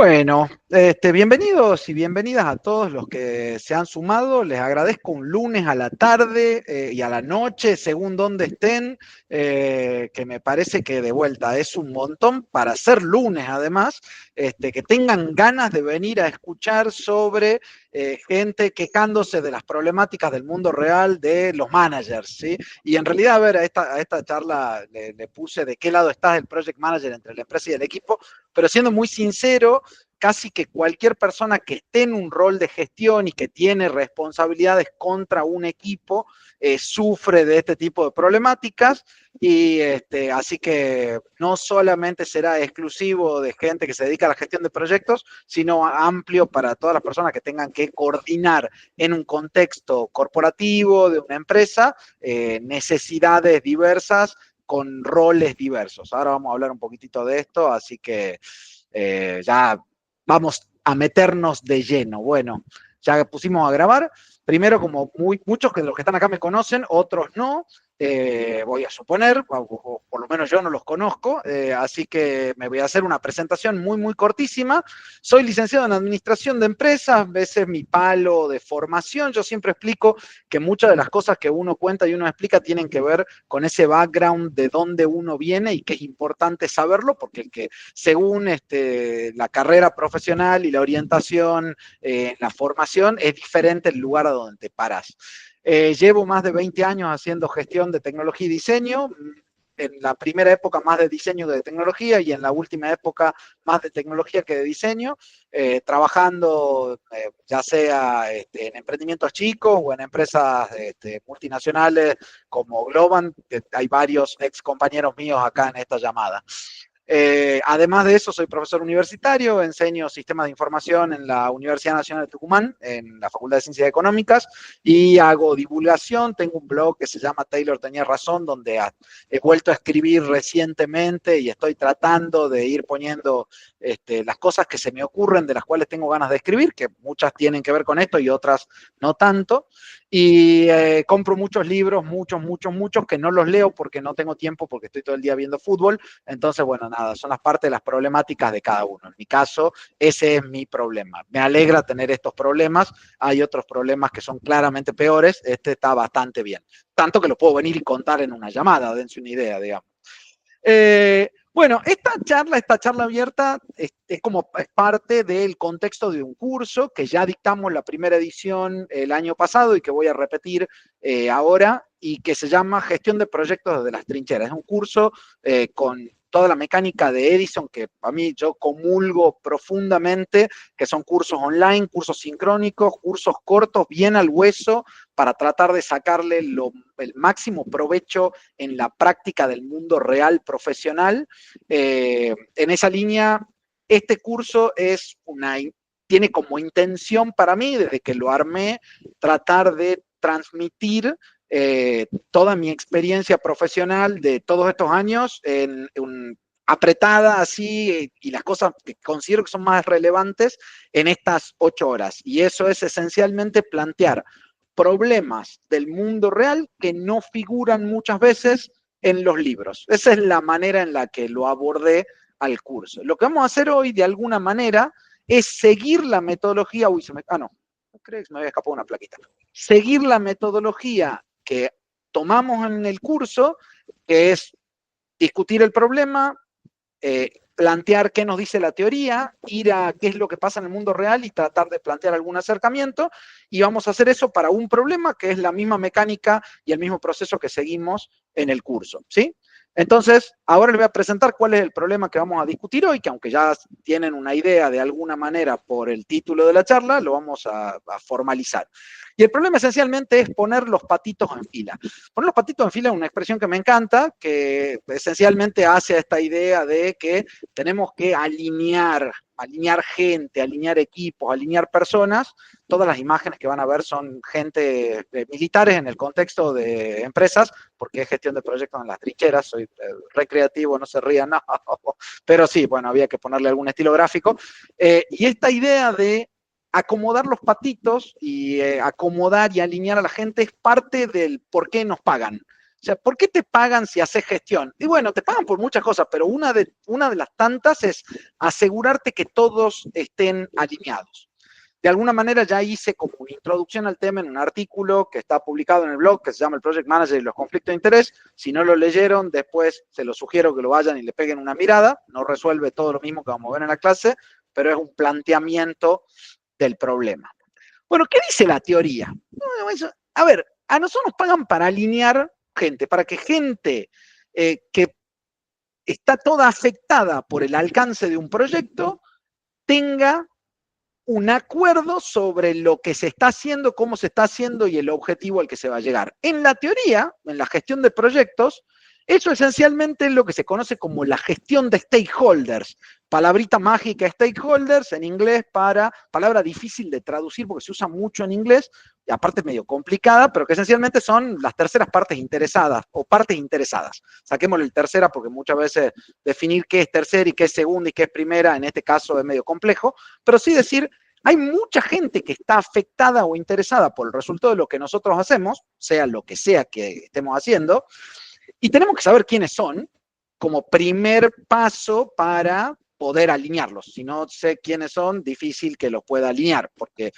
Bueno, bienvenidos y bienvenidas a todos los que se han sumado. Les agradezco un lunes a la tarde y a la noche, según donde estén, que me parece que de vuelta es un montón para ser lunes, además, que tengan ganas de venir a escuchar sobre gente quejándose de las problemáticas del mundo real de los managers, ¿sí? Y en realidad, a ver, a esta charla le puse de qué lado está el project manager entre la empresa y el equipo, pero siendo muy sincero, casi que cualquier persona que esté en un rol de gestión y que tiene responsabilidades contra un equipo sufre de este tipo de problemáticas y así que no solamente será exclusivo de gente que se dedica a la gestión de proyectos, sino amplio para todas las personas que tengan que coordinar en un contexto corporativo de una empresa necesidades diversas con roles diversos. Ahora vamos a hablar un poquitito de esto, así que ya vamos a meternos de lleno. Bueno, ya pusimos a grabar. Primero, como muchos de los que están acá me conocen, otros no, voy a suponer, o por lo menos yo no los conozco, así que me voy a hacer una presentación muy cortísima. Soy licenciado en Administración de Empresas, ese es mi palo de formación. Yo siempre explico que muchas de las cosas que uno cuenta y uno explica tienen que ver con ese background de dónde uno viene y que es importante saberlo, porque el que según la carrera profesional y la orientación, la formación, es diferente el lugar a donde te paras. Llevo más de 20 años haciendo gestión de tecnología y diseño. En la primera época más de diseño que de tecnología y en la última época más de tecnología que de diseño, trabajando ya sea en emprendimientos chicos o en empresas multinacionales como Globant, que hay varios ex compañeros míos acá en esta llamada. Además de eso, soy profesor universitario, enseño sistemas de información en la Universidad Nacional de Tucumán, en la Facultad de Ciencias Económicas, y hago divulgación. Tengo un blog que se llama Taylor Tenía Razón, donde he vuelto a escribir recientemente y estoy tratando de ir poniendo las cosas que se me ocurren, de las cuales tengo ganas de escribir, que muchas tienen que ver con esto y otras no tanto. Y compro muchos libros, muchos, que no los leo porque no tengo tiempo, porque estoy todo el día viendo fútbol. Entonces, bueno, nada, son las partes de las problemáticas de cada uno. En mi caso, ese es mi problema. Me alegra tener estos problemas. Hay otros problemas que son claramente peores. Este está bastante bien. Tanto que lo puedo venir y contar en una llamada, dense una idea, digamos. Bueno, esta charla abierta es parte del contexto de un curso que ya dictamos la primera edición el año pasado y que voy a repetir ahora, y que se llama Gestión de Proyectos desde las Trincheras. Es un curso con toda la mecánica de Edison, que a mí yo comulgo profundamente, que son cursos online, cursos sincrónicos, cursos cortos, bien al hueso, para tratar de sacarle el máximo provecho en la práctica del mundo real profesional. En esa línea, este curso tiene como intención para mí, desde que lo armé, tratar de transmitir toda mi experiencia profesional de todos estos años apretada así, y las cosas que considero que son más relevantes en estas 8 horas. Y eso es esencialmente plantear problemas del mundo real que no figuran muchas veces en los libros. Esa es la manera en la que lo abordé al curso. Lo que vamos a hacer hoy, de alguna manera, es seguir la metodología. Uy, no, creo que se me había escapado una plaquita. Seguir la metodología que tomamos en el curso, que es discutir el problema, plantear qué nos dice la teoría, ir a qué es lo que pasa en el mundo real y tratar de plantear algún acercamiento, y vamos a hacer eso para un problema que es la misma mecánica y el mismo proceso que seguimos en el curso, ¿sí? Entonces, ahora les voy a presentar cuál es el problema que vamos a discutir hoy, que aunque ya tienen una idea de alguna manera por el título de la charla, lo vamos a formalizar. Y el problema esencialmente es poner los patitos en fila. Poner los patitos en fila es una expresión que me encanta, que esencialmente hace esta idea de que tenemos que alinear gente, alinear equipos, alinear personas. Todas las imágenes que van a ver son gente militares en el contexto de empresas, porque es gestión de proyectos en las trincheras. Soy recreativo, no se rían, no. Pero sí, bueno, había que ponerle algún estilo gráfico. Y esta idea de acomodar los patitos y acomodar y alinear a la gente es parte del por qué nos pagan. sea, ¿por qué te pagan si haces gestión? Y bueno, te pagan por muchas cosas, pero una de las tantas es asegurarte que todos estén alineados. De alguna manera ya hice como una introducción al tema en un artículo que está publicado en el blog que se llama El Project Manager y los conflictos de interés. Si no lo leyeron, después se los sugiero que lo vayan y le peguen una mirada. No resuelve todo lo mismo que vamos a ver en la clase, pero es un planteamiento del problema. Bueno, ¿qué dice la teoría? A ver, a nosotros nos pagan para alinear gente, para que gente que está toda afectada por el alcance de un proyecto tenga un acuerdo sobre lo que se está haciendo, cómo se está haciendo y el objetivo al que se va a llegar. En la teoría, en la gestión de proyectos, eso esencialmente es lo que se conoce como la gestión de stakeholders. Palabrita mágica, stakeholders, en inglés palabra difícil de traducir porque se usa mucho en inglés, y aparte es medio complicada, pero que esencialmente son las terceras partes interesadas o partes interesadas. Saquémosle el tercera porque muchas veces definir qué es tercera y qué es segunda y qué es primera, en este caso es medio complejo, pero sí decir, hay mucha gente que está afectada o interesada por el resultado de lo que nosotros hacemos, sea lo que sea que estemos haciendo, y tenemos que saber quiénes son como primer paso para poder alinearlos. Si no sé quiénes son, difícil que los pueda alinear, porque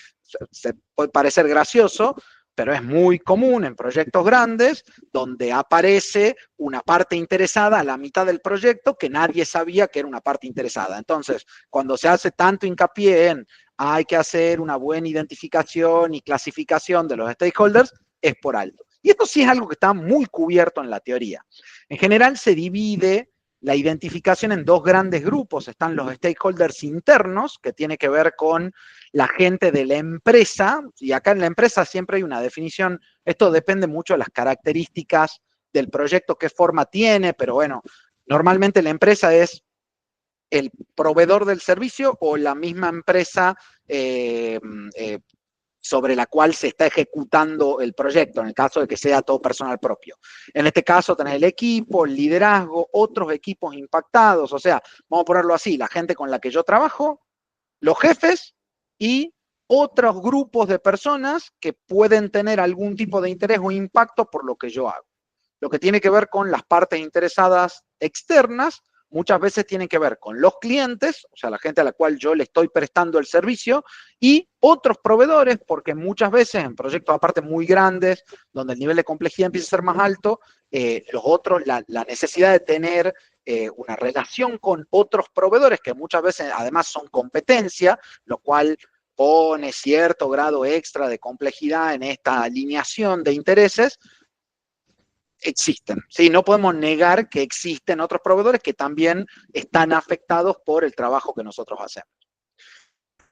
se puede parecer gracioso, pero es muy común en proyectos grandes donde aparece una parte interesada a la mitad del proyecto que nadie sabía que era una parte interesada. Entonces, cuando se hace tanto hincapié en hay que hacer una buena identificación y clasificación de los stakeholders, es por alto. Y esto sí es algo que está muy cubierto en la teoría. En general se divide la identificación en dos grandes grupos. Están los stakeholders internos, que tiene que ver con la gente de la empresa, y acá en la empresa siempre hay una definición, esto depende mucho de las características del proyecto, qué forma tiene, pero bueno, normalmente la empresa es el proveedor del servicio o la misma empresa sobre la cual se está ejecutando el proyecto, en el caso de que sea todo personal propio. En este caso tenés el equipo, el liderazgo, otros equipos impactados, o sea, vamos a ponerlo así, la gente con la que yo trabajo, los jefes y otros grupos de personas que pueden tener algún tipo de interés o impacto por lo que yo hago. Lo que tiene que ver con las partes interesadas externas, muchas veces tienen que ver con los clientes, o sea, la gente a la cual yo le estoy prestando el servicio, y otros proveedores, porque muchas veces en proyectos aparte muy grandes, donde el nivel de complejidad empieza a ser más alto, los otros, la necesidad de tener una relación con otros proveedores, que muchas veces además son competencia, lo cual pone cierto grado extra de complejidad en esta alineación de intereses, existen. ¿Sí? No podemos negar que existen otros proveedores que también están afectados por el trabajo que nosotros hacemos.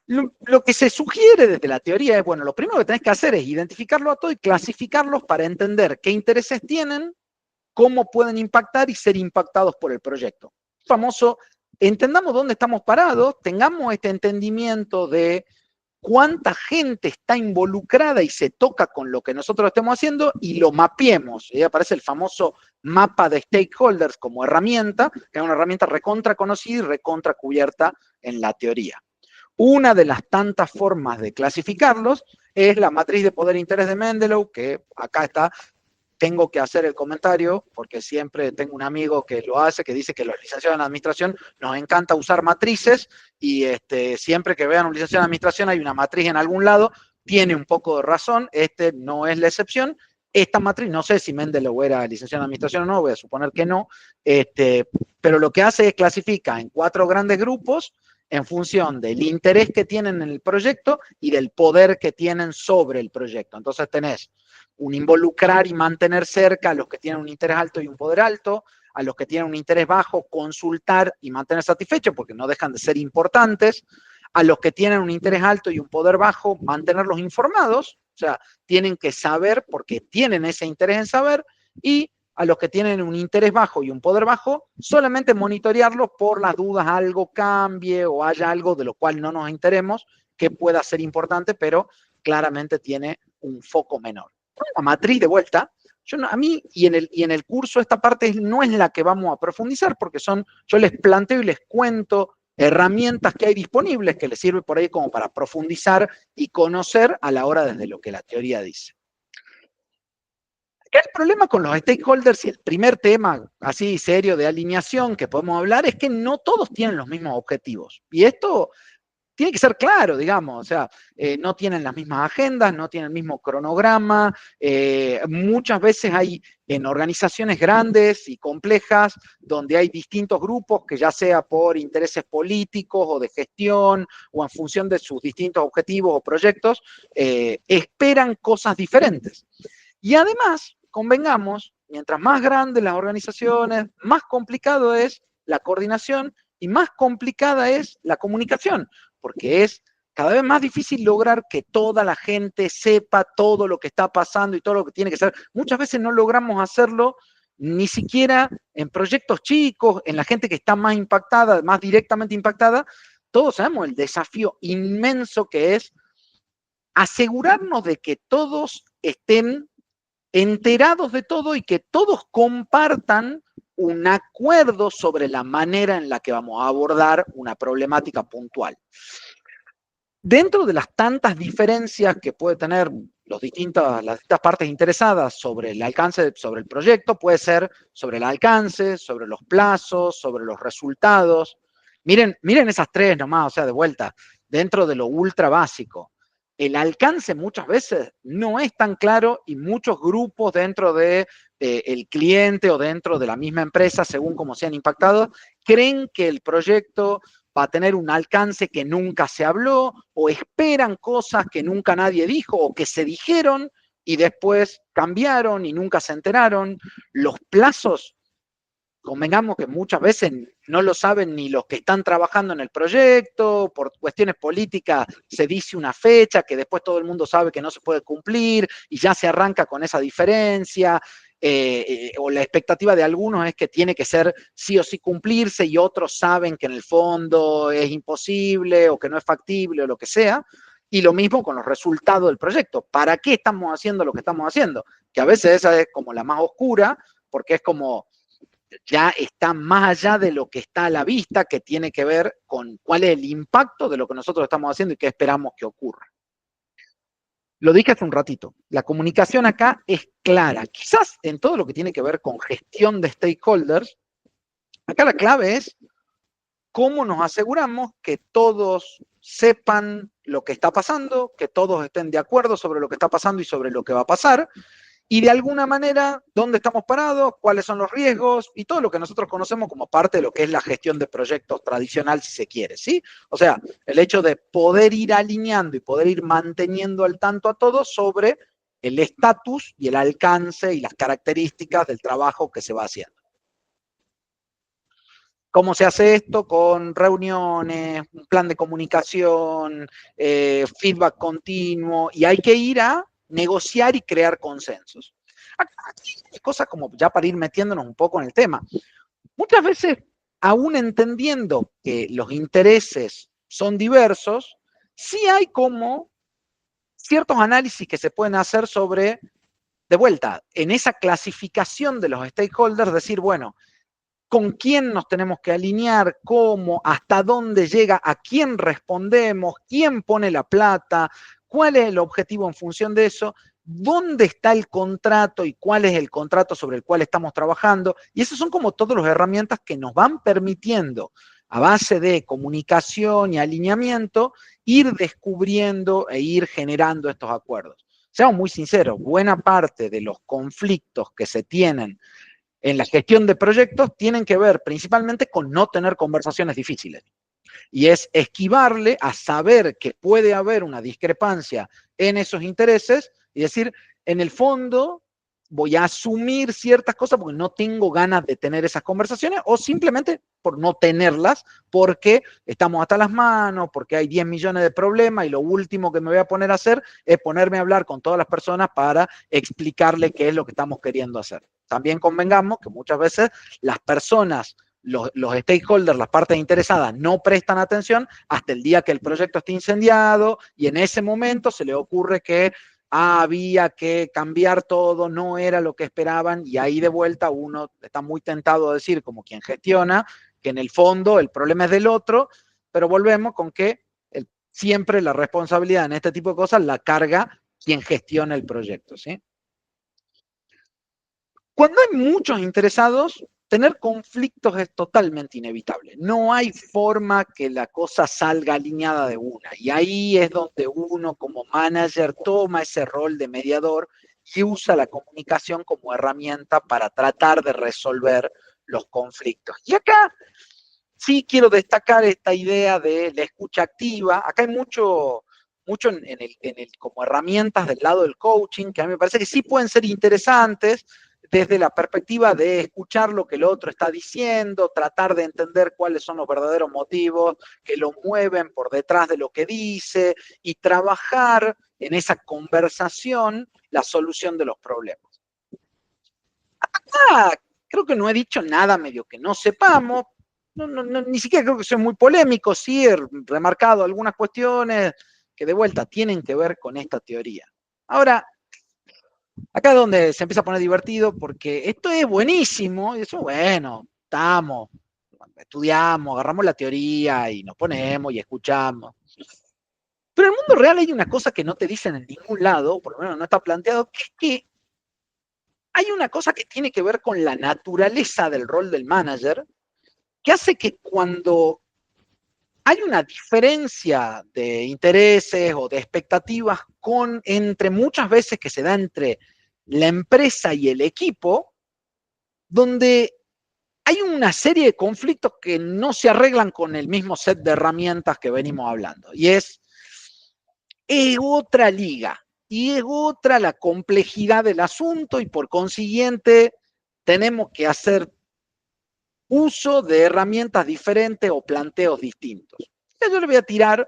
Lo que se sugiere desde la teoría es, bueno, lo primero que tenés que hacer es identificarlo a todo y clasificarlos para entender qué intereses tienen, cómo pueden impactar y ser impactados por el proyecto. Famoso, entendamos dónde estamos parados, tengamos este entendimiento de cuánta gente está involucrada y se toca con lo que nosotros estemos haciendo y lo mapeemos. Y aparece el famoso mapa de stakeholders como herramienta, que es una herramienta recontra conocida y recontra cubierta en la teoría. Una de las tantas formas de clasificarlos es la matriz de poder e interés de Mendeley, que acá está. Tengo que hacer el comentario, porque siempre tengo un amigo que lo hace, que dice que los licenciados en administración nos encanta usar matrices, y siempre que vean un licenciado en administración hay una matriz en algún lado, tiene un poco de razón, no es la excepción. Esta matriz, no sé si Mendeley era licenciado en administración o no, voy a suponer que no, pero lo que hace es clasifica en 4 grandes grupos en función del interés que tienen en el proyecto y del poder que tienen sobre el proyecto. Entonces tenés un involucrar y mantener cerca a los que tienen un interés alto y un poder alto, a los que tienen un interés bajo, consultar y mantener satisfechos porque no dejan de ser importantes, a los que tienen un interés alto y un poder bajo, mantenerlos informados, o sea, tienen que saber porque tienen ese interés en saber, y a los que tienen un interés bajo y un poder bajo, solamente monitorearlos por las dudas, algo cambie o haya algo de lo cual no nos enteremos que pueda ser importante, pero claramente tiene un foco menor. La matriz de vuelta, a mí y en el curso esta parte no es la que vamos a profundizar porque yo les planteo y les cuento herramientas que hay disponibles que les sirve por ahí como para profundizar y conocer a la hora desde lo que la teoría dice. El problema con los stakeholders y el primer tema así serio de alineación que podemos hablar es que no todos tienen los mismos objetivos. Y esto tiene que ser claro, digamos, o sea, no tienen las mismas agendas, no tienen el mismo cronograma, muchas veces hay en organizaciones grandes y complejas donde hay distintos grupos que ya sea por intereses políticos o de gestión o en función de sus distintos objetivos o proyectos, esperan cosas diferentes. Y además, convengamos, mientras más grandes las organizaciones, más complicado es la coordinación y más complicada es la comunicación, porque es cada vez más difícil lograr que toda la gente sepa todo lo que está pasando y todo lo que tiene que ser. Muchas veces no logramos hacerlo ni siquiera en proyectos chicos, en la gente que está más impactada, más directamente impactada. Todos sabemos el desafío inmenso que es asegurarnos de que todos estén enterados de todo y que todos compartan un acuerdo sobre la manera en la que vamos a abordar una problemática puntual. Dentro de las tantas diferencias que puede tener las distintas partes interesadas sobre el alcance, sobre el proyecto, puede ser sobre el alcance, sobre los plazos, sobre los resultados. Miren esas tres nomás, o sea, de vuelta, dentro de lo ultra básico. El alcance muchas veces no es tan claro y muchos grupos dentro de el cliente o dentro de la misma empresa, según como sean impactados, creen que el proyecto va a tener un alcance que nunca se habló o esperan cosas que nunca nadie dijo o que se dijeron y después cambiaron y nunca se enteraron. Los plazos, convengamos que muchas veces no lo saben ni los que están trabajando en el proyecto, por cuestiones políticas se dice una fecha que después todo el mundo sabe que no se puede cumplir y ya se arranca con esa diferencia. O la expectativa de algunos es que tiene que ser sí o sí cumplirse y otros saben que en el fondo es imposible o que no es factible o lo que sea. Y lo mismo con los resultados del proyecto. ¿Para qué estamos haciendo lo que estamos haciendo? Que a veces esa es como la más oscura, porque es como ya está más allá de lo que está a la vista, que tiene que ver con cuál es el impacto de lo que nosotros estamos haciendo y qué esperamos que ocurra. Lo dije hace un ratito, la comunicación acá es clara. Quizás en todo lo que tiene que ver con gestión de stakeholders, acá la clave es cómo nos aseguramos que todos sepan lo que está pasando, que todos estén de acuerdo sobre lo que está pasando y sobre lo que va a pasar, y de alguna manera dónde estamos parados, cuáles son los riesgos y todo lo que nosotros conocemos como parte de lo que es la gestión de proyectos tradicional, si se quiere, ¿sí? O sea, el hecho de poder ir alineando y poder ir manteniendo al tanto a todos sobre el estatus y el alcance y las características del trabajo que se va haciendo. ¿Cómo se hace esto? Con reuniones, un plan de comunicación, feedback continuo, y hay que ir a negociar y crear consensos. Aquí hay cosas como ya para ir metiéndonos un poco en el tema. Muchas veces, aún entendiendo que los intereses son diversos, sí hay como ciertos análisis que se pueden hacer sobre, de vuelta, en esa clasificación de los stakeholders, decir, bueno, con quién nos tenemos que alinear, cómo, hasta dónde llega, a quién respondemos, quién pone la plata, cuál es el objetivo en función de eso, dónde está el contrato y cuál es el contrato sobre el cual estamos trabajando. Y esas son como todas las herramientas que nos van permitiendo, a base de comunicación y alineamiento, ir descubriendo e ir generando estos acuerdos. Seamos muy sinceros, buena parte de los conflictos que se tienen en la gestión de proyectos tienen que ver principalmente con no tener conversaciones difíciles. Y es esquivarle a saber que puede haber una discrepancia en esos intereses y decir, en el fondo voy a asumir ciertas cosas porque no tengo ganas de tener esas conversaciones o simplemente por no tenerlas porque estamos hasta las manos, porque hay 10 millones de problemas y lo último que me voy a poner a hacer es ponerme a hablar con todas las personas para explicarle qué es lo que estamos queriendo hacer. También convengamos que muchas veces las personas, los stakeholders, las partes interesadas, no prestan atención hasta el día que el proyecto esté incendiado y en ese momento se le ocurre que había que cambiar todo, no era lo que esperaban y ahí de vuelta uno está muy tentado a decir, como quien gestiona, que en el fondo el problema es del otro, pero volvemos con que siempre la responsabilidad en este tipo de cosas la carga quien gestiona el proyecto, ¿sí? Cuando hay muchos interesados, tener conflictos es totalmente inevitable. No hay forma que la cosa salga alineada de una. Y ahí es donde uno como manager toma ese rol de mediador y usa la comunicación como herramienta para tratar de resolver los conflictos. Y acá sí quiero destacar esta idea de la escucha activa. Acá hay mucho como herramientas del lado del coaching que a mí me parece que sí pueden ser interesantes desde la perspectiva de escuchar lo que el otro está diciendo, tratar de entender cuáles son los verdaderos motivos que lo mueven por detrás de lo que dice y trabajar en esa conversación la solución de los problemas. Ah, creo que no he dicho nada medio que no sepamos, ni siquiera creo que soy muy polémico, sí he remarcado algunas cuestiones que de vuelta tienen que ver con esta teoría. Ahora, acá es donde se empieza a poner divertido porque esto es buenísimo y eso, bueno, estamos, estudiamos, agarramos la teoría y nos ponemos y escuchamos. Pero en el mundo real hay una cosa que no te dicen en ningún lado, por lo menos no está planteado, que es que hay una cosa que tiene que ver con la naturaleza del rol del manager, que hace que cuando hay una diferencia de intereses o de expectativas entre muchas veces que se da entre la empresa y el equipo, donde hay una serie de conflictos que no se arreglan con el mismo set de herramientas que venimos hablando. Y es otra liga y es otra la complejidad del asunto y por consiguiente tenemos que hacer uso de herramientas diferentes o planteos distintos. Yo le voy a tirar,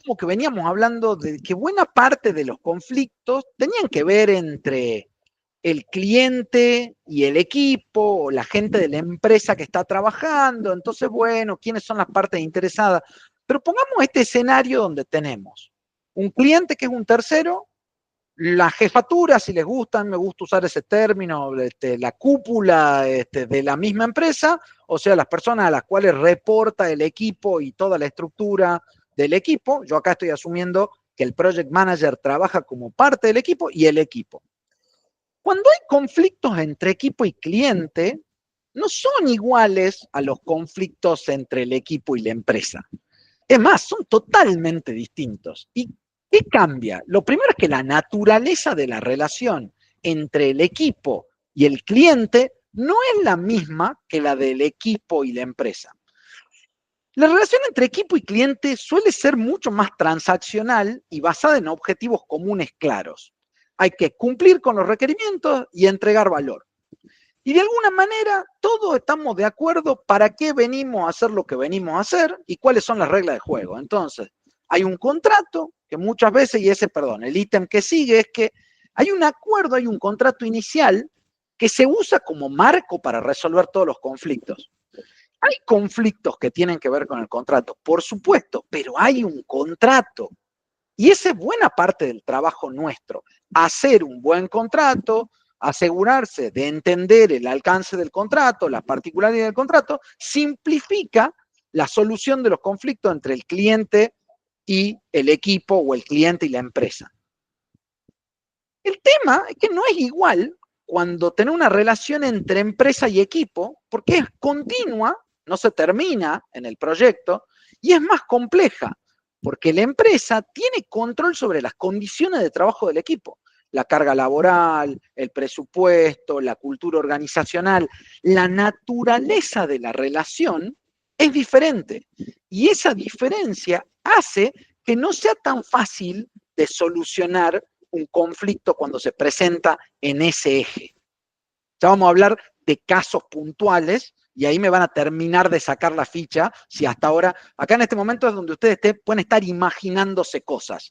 como que veníamos hablando de que buena parte de los conflictos tenían que ver entre el cliente y el equipo, o la gente de la empresa que está trabajando, entonces, bueno, ¿quiénes son las partes interesadas? Pero pongamos este escenario donde tenemos un cliente que es un tercero, la jefatura, si les gustan, me gusta usar ese término, la cúpula de la misma empresa, o sea, las personas a las cuales reporta el equipo y toda la estructura del equipo. Yo acá estoy asumiendo que el project manager trabaja como parte del equipo y el equipo. Cuando hay conflictos entre equipo y cliente, no son iguales a los conflictos entre el equipo y la empresa. Es más, son totalmente distintos. ¿Y qué cambia? Lo primero es que la naturaleza de la relación entre el equipo y el cliente no es la misma que la del equipo y la empresa. La relación entre equipo y cliente suele ser mucho más transaccional y basada en objetivos comunes claros. Hay que cumplir con los requerimientos y entregar valor. Y de alguna manera todos estamos de acuerdo para qué venimos a hacer lo que venimos a hacer y cuáles son las reglas de juego. Entonces, hay un contrato que muchas veces, el ítem que sigue es que hay un acuerdo, hay un contrato inicial que se usa como marco para resolver todos los conflictos. Hay conflictos que tienen que ver con el contrato, por supuesto, pero hay un contrato. Y esa es buena parte del trabajo nuestro, hacer un buen contrato, asegurarse de entender el alcance del contrato, las particularidades del contrato, simplifica la solución de los conflictos entre el cliente y el equipo o el cliente y la empresa. El tema es que no es igual cuando tenés una relación entre empresa y equipo, porque es continua, no se termina en el proyecto, y es más compleja, porque la empresa tiene control sobre las condiciones de trabajo del equipo, la carga laboral, el presupuesto, la cultura organizacional, la naturaleza de la relación es diferente. Y esa diferencia hace que no sea tan fácil de solucionar un conflicto cuando se presenta en ese eje. Ya vamos a hablar de casos puntuales y ahí me van a terminar de sacar la ficha si hasta ahora, acá en este momento es donde ustedes pueden estar imaginándose cosas,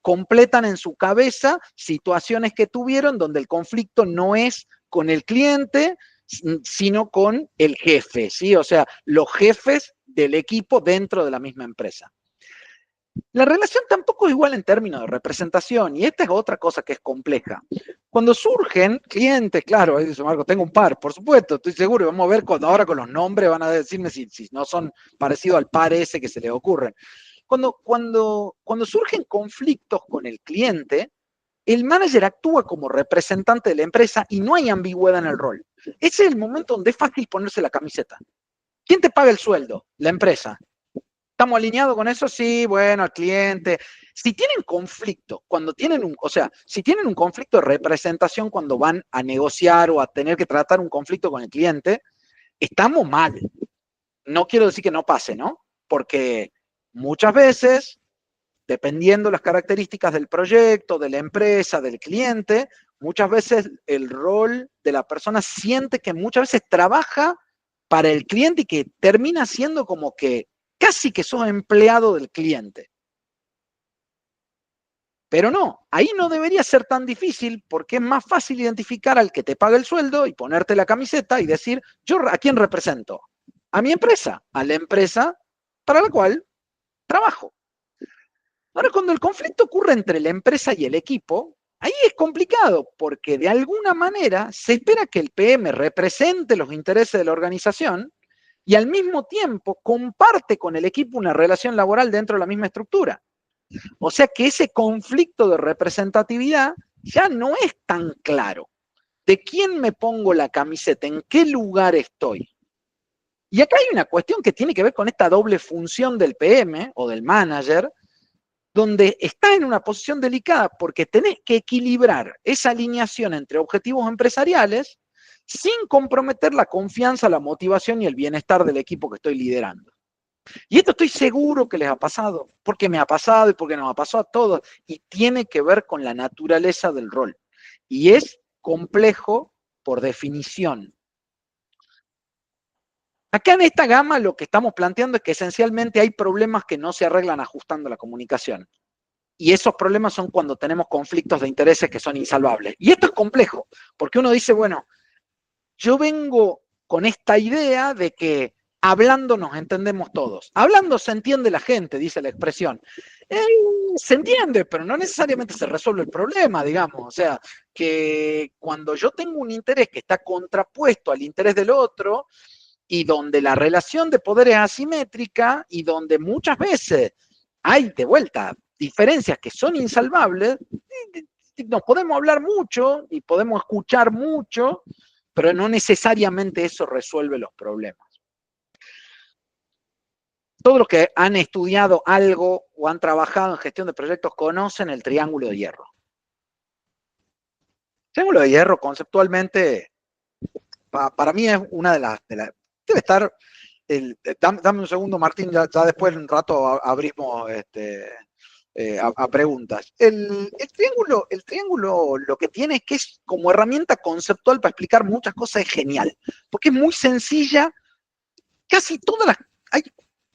completan en su cabeza situaciones que tuvieron donde el conflicto no es con el cliente, sino con el jefe, ¿sí? O sea, los jefes del equipo dentro de la misma empresa. La relación tampoco es igual en términos de representación, y esta es otra cosa que es compleja. Cuando surgen clientes, claro, ahí dice Marco, tengo un par, por supuesto, estoy seguro, y vamos a ver cuando ahora con los nombres van a decirme si no son parecidos al par ese que se les ocurren. Cuando surgen conflictos con el cliente, el manager actúa como representante de la empresa y no hay ambigüedad en el rol. Ese es el momento donde es fácil ponerse la camiseta. ¿Quién te paga el sueldo? La empresa. ¿Estamos alineados con eso? Sí, bueno, al cliente. Si tienen conflicto, cuando tienen o sea, si tienen un conflicto de representación cuando van a negociar o a tener que tratar un conflicto con el cliente, estamos mal. No quiero decir que no pase, ¿no? Porque muchas veces, dependiendo las características del proyecto, de la empresa, del cliente, muchas veces el rol de la persona siente que muchas veces trabaja para el cliente y que termina siendo como que casi que sos empleado del cliente. Pero no, ahí no debería ser tan difícil porque es más fácil identificar al que te paga el sueldo y ponerte la camiseta y decir, yo a quién represento, a mi empresa, a la empresa para la cual trabajo. Ahora, cuando el conflicto ocurre entre la empresa y el equipo, ahí es complicado porque de alguna manera se espera que el PM represente los intereses de la organización y al mismo tiempo comparte con el equipo una relación laboral dentro de la misma estructura. O sea que ese conflicto de representatividad ya no es tan claro. ¿De quién me pongo la camiseta? ¿En qué lugar estoy? Y acá hay una cuestión que tiene que ver con esta doble función del PM o del manager, donde está en una posición delicada porque tenés que equilibrar esa alineación entre objetivos empresariales sin comprometer la confianza, la motivación y el bienestar del equipo que estoy liderando. Y esto estoy seguro que les ha pasado, porque me ha pasado y porque nos ha pasado a todos, y tiene que ver con la naturaleza del rol. Y es complejo por definición. Acá en esta gama lo que estamos planteando es que esencialmente hay problemas que no se arreglan ajustando la comunicación. Y esos problemas son cuando tenemos conflictos de intereses que son insalvables. Y esto es complejo, porque uno dice, bueno, yo vengo con esta idea de que hablando nos entendemos todos. Hablando se entiende la gente, dice la expresión. Se entiende, pero no necesariamente se resuelve el problema, digamos. O sea, que cuando yo tengo un interés que está contrapuesto al interés del otro y donde la relación de poder es asimétrica y donde muchas veces hay de vuelta diferencias que son insalvables, nos podemos hablar mucho y podemos escuchar mucho, pero no necesariamente eso resuelve los problemas. Todos los que han estudiado algo o han trabajado en gestión de proyectos conocen el triángulo de hierro. El triángulo de hierro conceptualmente, para mí es una de las debe estar, dame un segundo Martín, ya después en un rato abrimos a preguntas. El triángulo lo que tiene es que es como herramienta conceptual para explicar muchas cosas, es genial, porque es muy sencilla, casi todas las, hay,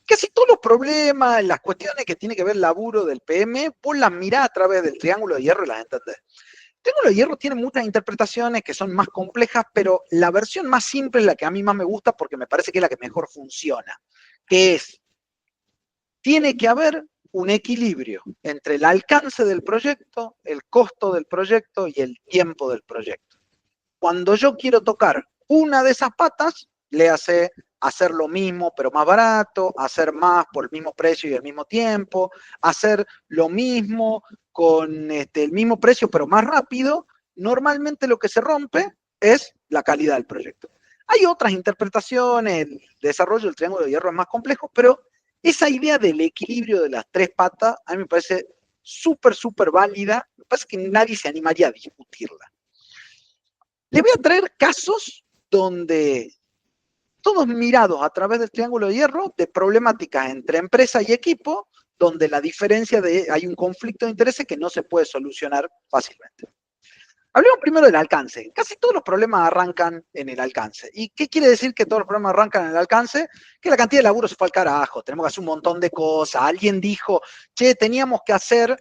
casi todos los problemas, las cuestiones que tiene que ver el laburo del PM, vos las mirás a través del triángulo de hierro y las entendés. El triángulo de hierro tiene muchas interpretaciones que son más complejas, pero la versión más simple es la que a mí más me gusta porque me parece que es la que mejor funciona, que es, tiene que haber un equilibrio entre el alcance del proyecto, el costo del proyecto y el tiempo del proyecto. Cuando yo quiero tocar una de esas patas, le hace hacer lo mismo pero más barato, hacer más por el mismo precio y el mismo tiempo, hacer lo mismo con el mismo precio pero más rápido, normalmente lo que se rompe es la calidad del proyecto. Hay otras interpretaciones, el desarrollo del triángulo de hierro es más complejo, pero esa idea del equilibrio de las tres patas a mí me parece súper, súper válida. Me parece que nadie se animaría a discutirla. Le voy a traer casos donde todos mirados a través del triángulo de hierro de problemáticas entre empresa y equipo, donde la diferencia de hay un conflicto de intereses que no se puede solucionar fácilmente. Hablemos primero del alcance. Casi todos los problemas arrancan en el alcance. ¿Y qué quiere decir que todos los problemas arrancan en el alcance? Que la cantidad de laburo se fue al carajo, tenemos que hacer un montón de cosas. Alguien dijo, che, teníamos que hacer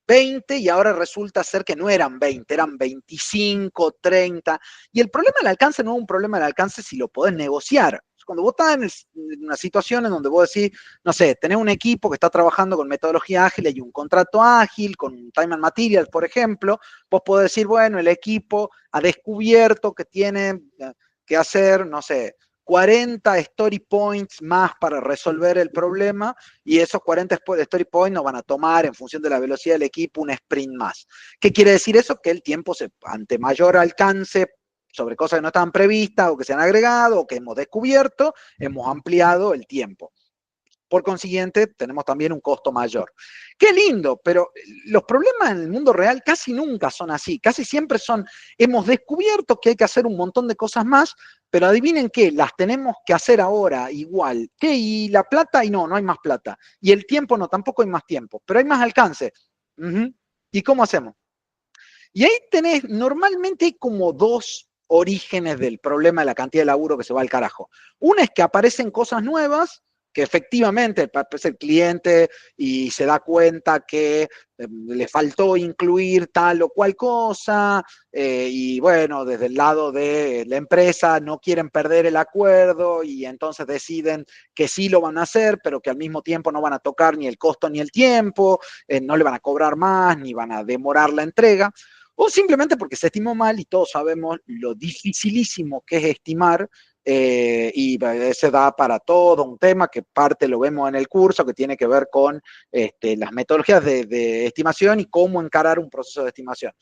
20 y ahora resulta ser que no eran 20, eran 25, 30. Y el problema del alcance no es un problema del alcance si lo podés negociar. Cuando vos estás en una situación en donde vos decís, no sé, tenés un equipo que está trabajando con metodología ágil y un contrato ágil, con time and material, por ejemplo, vos podés decir, bueno, el equipo ha descubierto que tiene que hacer, no sé, 40 story points más para resolver el problema y esos 40 story points nos van a tomar en función de la velocidad del equipo un sprint más. ¿Qué quiere decir eso? Que el tiempo ante mayor alcance sobre cosas que no estaban previstas o que se han agregado o que hemos descubierto, hemos ampliado el tiempo. Por consiguiente, tenemos también un costo mayor. Qué lindo, pero los problemas en el mundo real casi nunca son así. Casi siempre son, hemos descubierto que hay que hacer un montón de cosas más, pero adivinen qué, las tenemos que hacer ahora igual. ¿Qué? Y la plata, y no hay más plata. Y el tiempo, no, tampoco hay más tiempo, pero hay más alcance. ¿Y cómo hacemos? Y ahí tenés, normalmente hay como dos orígenes del problema de la cantidad de laburo que se va al carajo. Una es que aparecen cosas nuevas, que efectivamente aparece el cliente y se da cuenta que le faltó incluir tal o cual cosa, y bueno, desde el lado de la empresa no quieren perder el acuerdo y entonces deciden que sí lo van a hacer, pero que al mismo tiempo no van a tocar ni el costo ni el tiempo, no le van a cobrar más, ni van a demorar la entrega o simplemente porque se estimó mal y todos sabemos lo dificilísimo que es estimar, y se da para todo un tema que parte lo vemos en el curso, que tiene que ver con las metodologías de estimación y cómo encarar un proceso de estimación.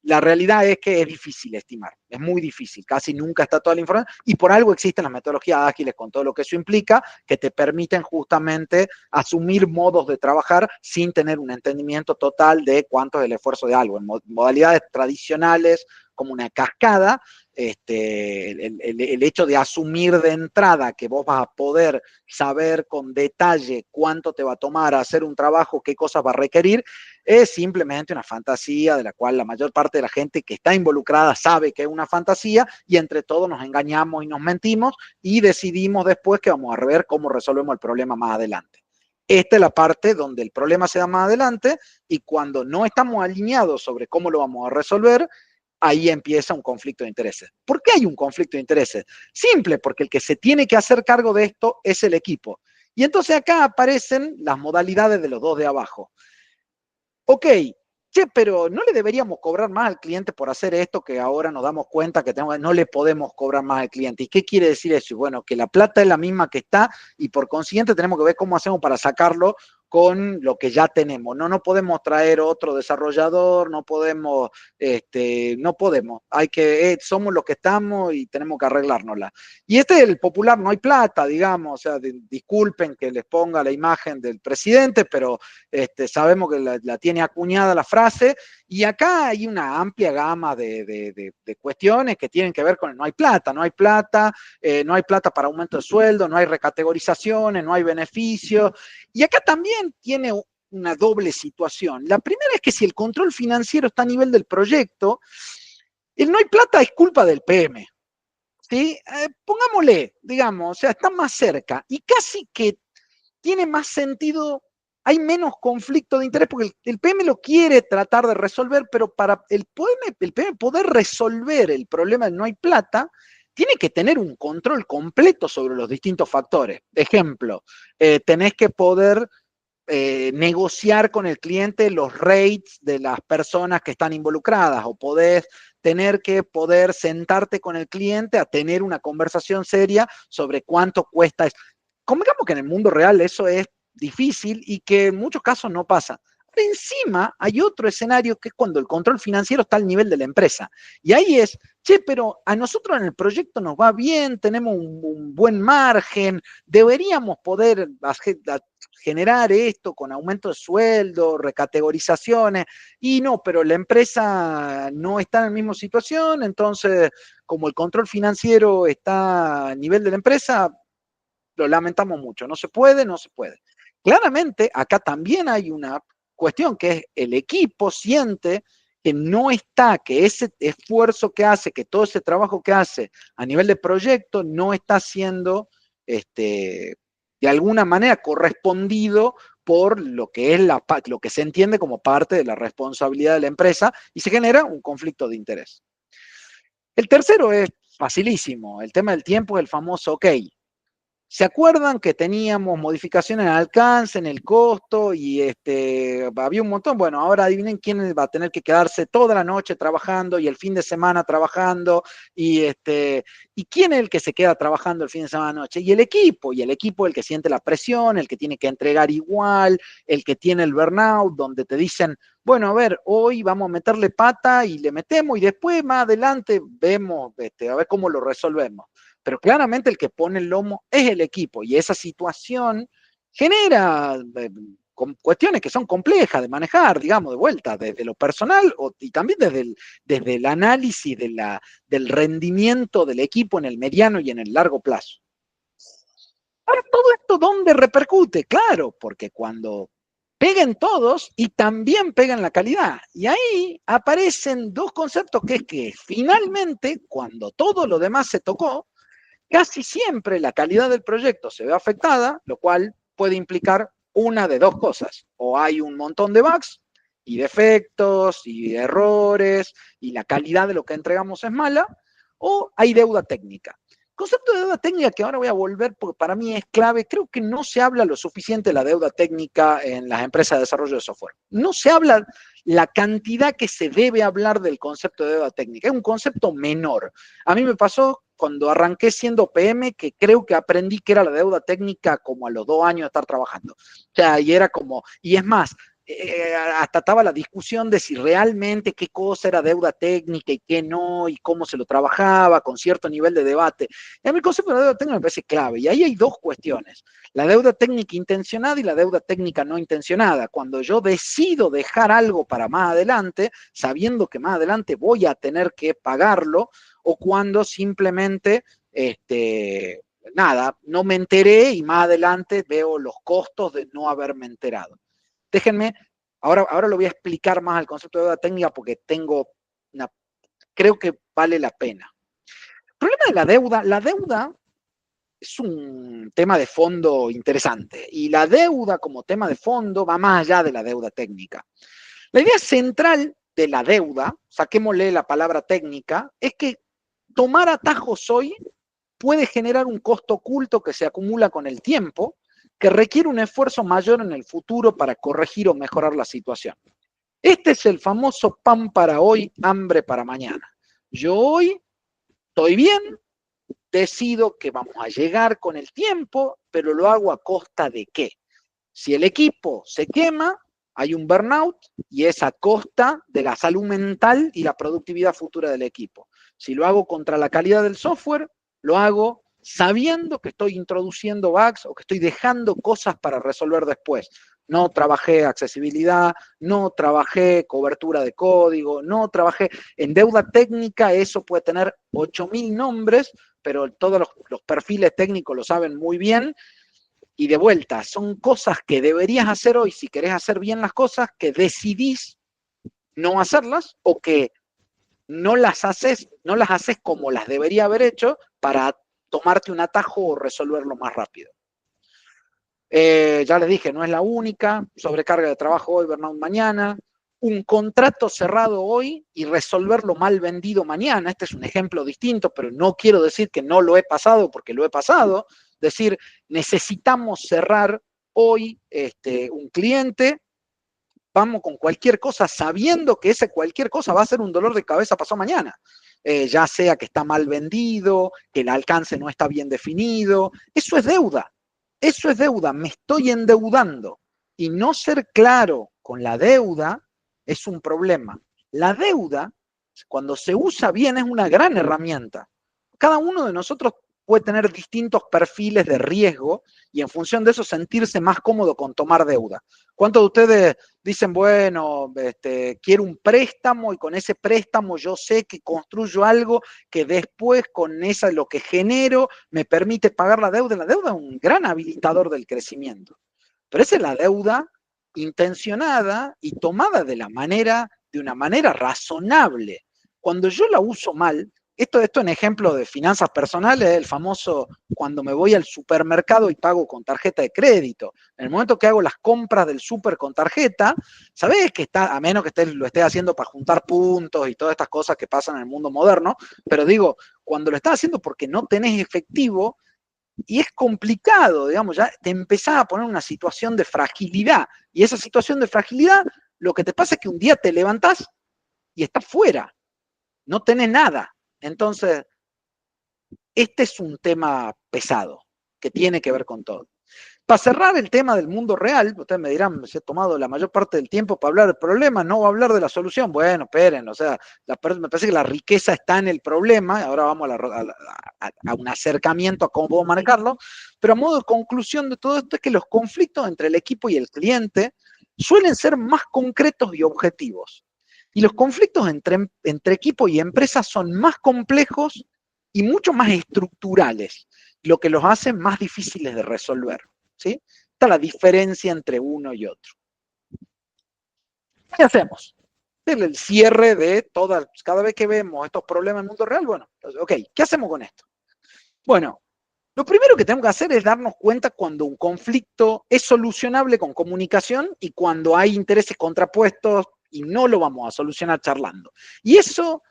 La realidad es que es difícil estimar, es muy difícil, casi nunca está toda la información y por algo existen las metodologías ágiles con todo lo que eso implica, que te permiten justamente asumir modos de trabajar sin tener un entendimiento total de cuánto es el esfuerzo de algo. En modalidades tradicionales como una cascada, el hecho de asumir de entrada que vos vas a poder saber con detalle cuánto te va a tomar hacer un trabajo, qué cosas va a requerir, es simplemente una fantasía de la cual la mayor parte de la gente que está involucrada sabe que es una fantasía y entre todos nos engañamos y nos mentimos y decidimos después que vamos a ver cómo resolvemos el problema más adelante. Esta es la parte donde el problema se da más adelante y cuando no estamos alineados sobre cómo lo vamos a resolver, ahí empieza un conflicto de intereses. ¿Por qué hay un conflicto de intereses? Simple, porque el que se tiene que hacer cargo de esto es el equipo. Y entonces acá aparecen las modalidades de los dos de abajo. Ok, che, pero no le deberíamos cobrar más al cliente por hacer esto que ahora nos damos cuenta que no le podemos cobrar más al cliente. ¿Y qué quiere decir eso? Bueno, que la plata es la misma que está y por consiguiente tenemos que ver cómo hacemos para sacarlo con lo que ya tenemos. No podemos traer otro desarrollador, no podemos. Somos los que estamos y tenemos que arreglárnosla. Y este es el popular, no hay plata, digamos, o sea, disculpen que les ponga la imagen del presidente, pero sabemos que la tiene acuñada la frase, y acá hay una amplia gama de cuestiones que tienen que ver con no hay plata, no hay plata, no hay plata para aumento de sueldo, no hay recategorizaciones, no hay beneficios, y acá también tiene una doble situación. La primera es que si el control financiero está a nivel del proyecto, el no hay plata es culpa del PM. ¿Sí? Pongámosle, digamos, o sea, está más cerca y casi que tiene más sentido, hay menos conflicto de interés porque el PM lo quiere tratar de resolver, pero para el PM poder resolver el problema de no hay plata, tiene que tener un control completo sobre los distintos factores. Ejemplo, tenés que poder negociar con el cliente los rates de las personas que están involucradas o podés tener que poder sentarte con el cliente a tener una conversación seria sobre cuánto cuesta. Convengamos que en el mundo real eso es difícil y que en muchos casos no pasa. Pero encima hay otro escenario que es cuando el control financiero está al nivel de la empresa. Y ahí es, che, pero a nosotros en el proyecto nos va bien, tenemos un buen margen, deberíamos poder generar esto con aumento de sueldo, recategorizaciones, y no, pero la empresa no está en la misma situación, entonces como el control financiero está a nivel de la empresa, lo lamentamos mucho, no se puede, no se puede. Claramente, acá también hay una cuestión que es el equipo siente que no está, que ese esfuerzo que hace, que todo ese trabajo que hace a nivel de proyecto no está siendo de alguna manera correspondido por lo que es lo que se entiende como parte de la responsabilidad de la empresa y se genera un conflicto de interés. El tercero es facilísimo, el tema del tiempo es el famoso OK. ¿Se acuerdan que teníamos modificaciones en el alcance, en el costo y había un montón? Bueno, ahora adivinen quién va a tener que quedarse toda la noche trabajando y el fin de semana trabajando y quién es el que se queda trabajando el fin de semana noche. Y el equipo el que siente la presión, el que tiene que entregar igual, el que tiene el burnout, donde te dicen, bueno, a ver, hoy vamos a meterle pata y le metemos y después más adelante vemos, a ver cómo lo resolvemos. Pero claramente el que pone el lomo es el equipo y esa situación genera cuestiones que son complejas de manejar, digamos, de vuelta, desde lo personal y también desde el análisis del rendimiento del equipo en el mediano y en el largo plazo. Ahora, todo esto, ¿dónde repercute? Claro, porque cuando peguen todos y también pegan la calidad. Y ahí aparecen dos conceptos que es que finalmente, cuando todo lo demás se tocó, casi siempre la calidad del proyecto se ve afectada, lo cual puede implicar una de dos cosas. O hay un montón de bugs y defectos y errores y la calidad de lo que entregamos es mala, o hay deuda técnica. Concepto de deuda técnica que ahora voy a volver porque para mí es clave. Creo que no se habla lo suficiente de la deuda técnica en las empresas de desarrollo de software. No se habla la cantidad que se debe hablar del concepto de deuda técnica. Es un concepto menor. A mí me pasó cuando arranqué siendo PM, que creo que aprendí que era la deuda técnica como a los 2 años de estar trabajando. O sea, y era como, y es más, hasta estaba la discusión de si realmente qué cosa era deuda técnica y qué no, y cómo se lo trabajaba, con cierto nivel de debate. Y a mí el concepto de deuda técnica me parece clave, y ahí hay dos cuestiones, la deuda técnica intencionada y la deuda técnica no intencionada. Cuando yo decido dejar algo para más adelante, sabiendo que más adelante voy a tener que pagarlo, o cuando simplemente, nada, no me enteré y más adelante veo los costos de no haberme enterado. Déjenme, ahora lo voy a explicar más el concepto de deuda técnica porque creo que vale la pena. El problema de la deuda es un tema de fondo interesante y la deuda como tema de fondo va más allá de la deuda técnica. La idea central de la deuda, saquémosle la palabra técnica, es que tomar atajos hoy puede generar un costo oculto que se acumula con el tiempo, que requiere un esfuerzo mayor en el futuro para corregir o mejorar la situación. Este es el famoso pan para hoy, hambre para mañana. Yo hoy estoy bien, decido que vamos a llegar con el tiempo, pero lo hago a costa de qué. Si el equipo se quema, hay un burnout y es a costa de la salud mental y la productividad futura del equipo. Si lo hago contra la calidad del software, lo hago sabiendo que estoy introduciendo bugs o que estoy dejando cosas para resolver después. No trabajé accesibilidad, no trabajé cobertura de código, no trabajé en deuda técnica, eso puede tener 8.000 nombres, pero todos los perfiles técnicos lo saben muy bien. Y de vuelta, son cosas que deberías hacer hoy si querés hacer bien las cosas, que decidís no hacerlas o que no las haces como las debería haber hecho para tomarte un atajo o resolverlo más rápido. Ya les dije, no es la única, sobrecarga de trabajo hoy, burnout mañana, un contrato cerrado hoy y resolverlo mal vendido mañana. Este es un ejemplo distinto, pero no quiero decir que no lo he pasado porque lo he pasado. Decir, necesitamos cerrar hoy un cliente, vamos con cualquier cosa sabiendo que ese cualquier cosa va a ser un dolor de cabeza pasado mañana. Ya sea que está mal vendido, que el alcance no está bien definido. Eso es deuda. Eso es deuda. Me estoy endeudando. Y no ser claro con la deuda es un problema. La deuda, cuando se usa bien, es una gran herramienta. Cada uno de nosotros puede tener distintos perfiles de riesgo y en función de eso sentirse más cómodo con tomar deuda. ¿Cuántos de ustedes dicen, bueno, quiero un préstamo y con ese préstamo yo sé que construyo algo que después con esa lo que genero me permite pagar la deuda? La deuda es un gran habilitador del crecimiento, pero esa es la deuda intencionada y tomada de una manera razonable. Cuando yo la uso mal, esto en ejemplo de finanzas personales, el famoso cuando me voy al supermercado y pago con tarjeta de crédito. En el momento que hago las compras del súper con tarjeta, sabés que está, a menos que lo esté haciendo para juntar puntos y todas estas cosas que pasan en el mundo moderno, pero digo, cuando lo estás haciendo porque no tenés efectivo, Y es complicado, digamos, ya te empezás a poner en una situación de fragilidad. Y esa situación de fragilidad, lo que te pasa es que un día te levantás y estás fuera, no tenés nada. Entonces, este es un tema pesado que tiene que ver con todo. Para cerrar el tema del mundo real, ustedes me dirán, se ha tomado la mayor parte del tiempo para hablar del problema, no va a hablar de la solución. Bueno, esperen, o sea, me parece que la riqueza está en el problema, ahora vamos a un acercamiento a cómo manejarlo, pero a modo de conclusión de todo esto es que los conflictos entre el equipo y el cliente suelen ser más concretos y objetivos. Y los conflictos entre equipo y empresa son más complejos y mucho más estructurales, lo que los hace más difíciles de resolver. ¿Sí? Está la diferencia entre uno y otro. ¿Qué hacemos? El cierre de todas, cada vez que vemos estos problemas en el mundo real, bueno, ok, ¿qué hacemos con esto? Bueno, lo primero que tenemos que hacer es darnos cuenta cuando un conflicto es solucionable con comunicación y cuando hay intereses contrapuestos y no lo vamos a solucionar charlando. Y eso,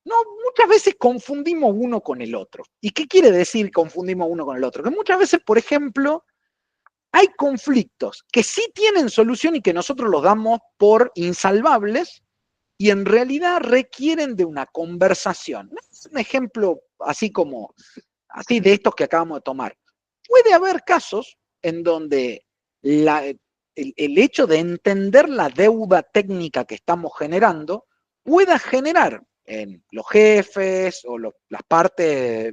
no, muchas veces confundimos uno con el otro. ¿Y qué quiere decir confundimos uno con el otro? Que muchas veces, por ejemplo, hay conflictos que sí tienen solución y que nosotros los damos por insalvables y en realidad requieren de una conversación. Es un ejemplo así de estos que acabamos de tomar. Puede haber casos en donde el hecho de entender la deuda técnica que estamos generando pueda generar en los jefes o las partes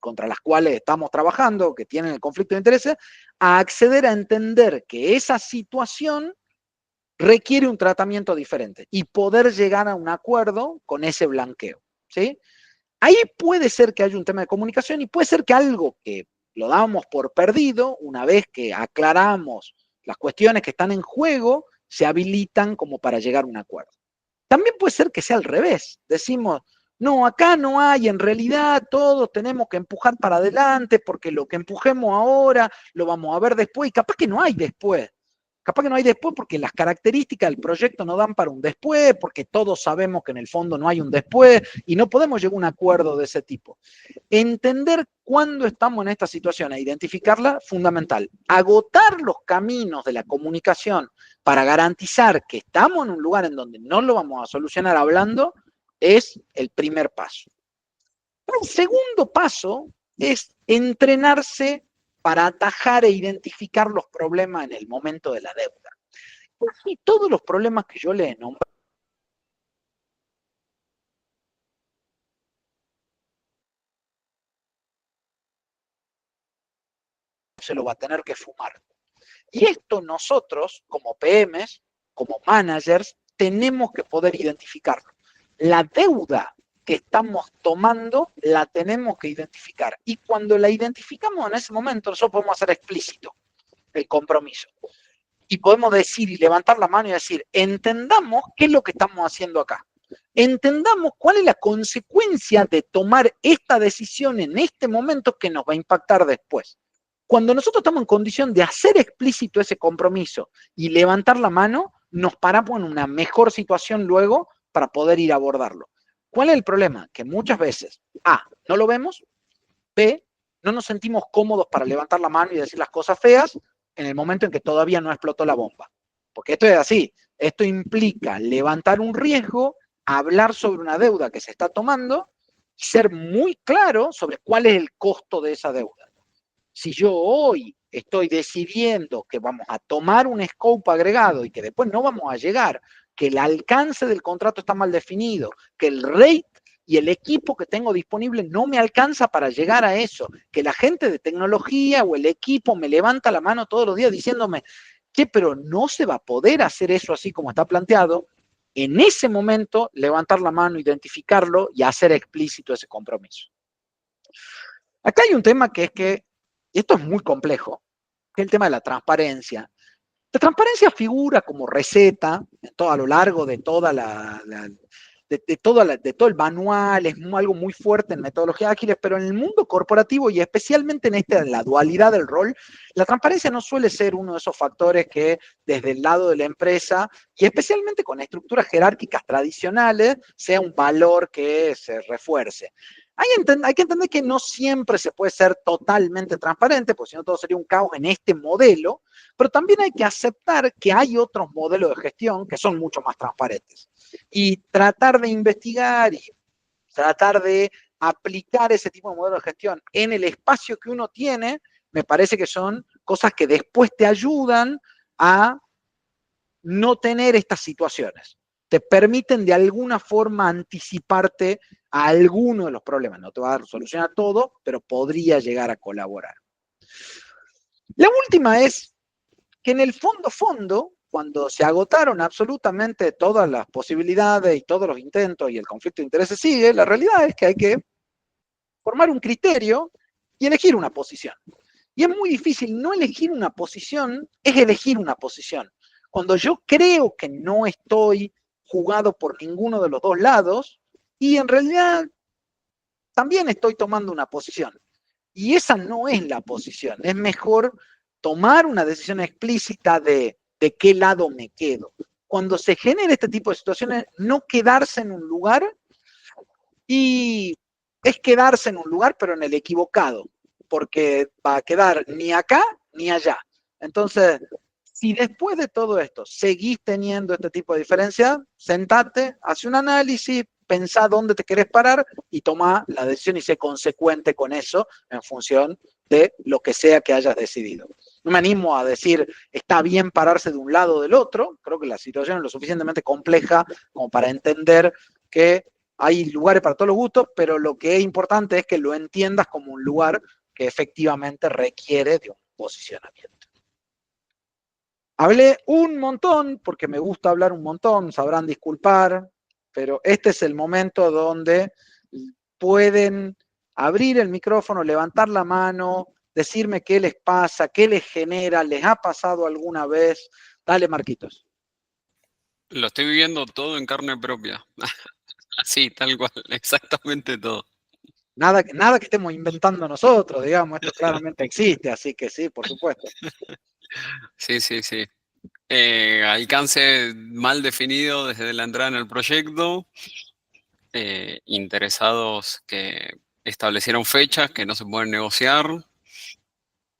contra las cuales estamos trabajando, que tienen el conflicto de intereses, a acceder a entender que esa situación requiere un tratamiento diferente y poder llegar a un acuerdo con ese blanqueo. ¿Sí? Ahí puede ser que haya un tema de comunicación y puede ser que algo que lo damos por perdido, una vez que aclaramos las cuestiones que están en juego, se habilitan como para llegar a un acuerdo. También puede ser que sea al revés. Decimos, no, acá no hay, en realidad todos tenemos que empujar para adelante porque lo que empujemos ahora lo vamos a ver después y capaz que no hay después. Capaz que no hay después porque las características del proyecto no dan para un después, porque todos sabemos que en el fondo no hay un después y no podemos llegar a un acuerdo de ese tipo. Entender cuándo estamos en esta situación e identificarla, fundamental. Agotar los caminos de la comunicación para garantizar que estamos en un lugar en donde no lo vamos a solucionar hablando, es el primer paso. El segundo paso es entrenarse para atajar e identificar los problemas en el momento de la deuda. Y todos los problemas que yo le he nombrado se lo va a tener que fumar. Y esto nosotros, como PMs, como managers, tenemos que poder identificarlo. La deuda que estamos tomando la tenemos que identificar. Y cuando la identificamos en ese momento, nosotros podemos hacer explícito el compromiso. Y podemos decir y levantar la mano y decir, entendamos qué es lo que estamos haciendo acá. Entendamos cuál es la consecuencia de tomar esta decisión en este momento que nos va a impactar después. Cuando nosotros estamos en condición de hacer explícito ese compromiso y levantar la mano, nos paramos en una mejor situación luego para poder ir a abordarlo. ¿Cuál es el problema? Que muchas veces, A, no lo vemos, B, no nos sentimos cómodos para levantar la mano y decir las cosas feas en el momento en que todavía no explotó la bomba. Porque esto es así, esto implica levantar un riesgo, hablar sobre una deuda que se está tomando, ser muy claro sobre cuál es el costo de esa deuda. Si yo hoy estoy decidiendo que vamos a tomar un scope agregado y que después no vamos a llegar, que el alcance del contrato está mal definido, que el rate y el equipo que tengo disponible no me alcanza para llegar a eso, que la gente de tecnología o el equipo me levanta la mano todos los días diciéndome, che, pero no se va a poder hacer eso así como está planteado, en ese momento levantar la mano, identificarlo y hacer explícito ese compromiso. Acá hay un tema que es que, y esto es muy complejo, que es el tema de la transparencia. La transparencia figura como receta a lo largo de de todo el manual, es algo muy fuerte en metodologías ágiles, pero en el mundo corporativo y especialmente en la dualidad del rol, la transparencia no suele ser uno de esos factores que desde el lado de la empresa y especialmente con estructuras jerárquicas tradicionales sea un valor que se refuerce. hay que entender que no siempre se puede ser totalmente transparente, porque si no todo sería un caos en este modelo, pero también hay que aceptar que hay otros modelos de gestión que son mucho más transparentes. Y tratar de investigar y tratar de aplicar ese tipo de modelo de gestión en el espacio que uno tiene, me parece que son cosas que después te ayudan a no tener estas situaciones. Te permiten de alguna forma anticiparte a alguno de los problemas. No te va a dar solución a todo, pero podría llegar a colaborar. La última es que en el fondo, cuando se agotaron absolutamente todas las posibilidades y todos los intentos y el conflicto de intereses sigue, la realidad es que hay que formar un criterio y elegir una posición. Y es muy difícil, no elegir una posición es elegir una posición. Cuando yo creo que no estoy jugado por ninguno de los dos lados y en realidad también estoy tomando una posición. Y esa no es la posición. Es mejor tomar una decisión explícita de qué lado me quedo. Cuando se genera este tipo de situaciones, no quedarse en un lugar y es quedarse en un lugar, pero en el equivocado, porque va a quedar ni acá ni allá. Entonces, si después de todo esto seguís teniendo este tipo de diferencias, sentate, hace un análisis, pensá dónde te querés parar y toma la decisión y sé consecuente con eso en función de lo que sea que hayas decidido. No me animo a decir está bien pararse de un lado o del otro, creo que la situación es lo suficientemente compleja como para entender que hay lugares para todos los gustos, pero lo que es importante es que lo entiendas como un lugar que efectivamente requiere de un posicionamiento. Hablé un montón, porque me gusta hablar un montón, sabrán disculpar, pero este es el momento donde pueden abrir el micrófono, levantar la mano, decirme qué les pasa, qué les genera, les ha pasado alguna vez. Dale, Marquitos. Lo estoy viviendo todo en carne propia. Así, tal cual, exactamente todo. Nada que estemos inventando nosotros, digamos, esto claramente existe, así que sí, por supuesto. Sí, sí, sí. Alcance mal definido desde la entrada en el proyecto. Interesados que establecieron fechas que no se pueden negociar.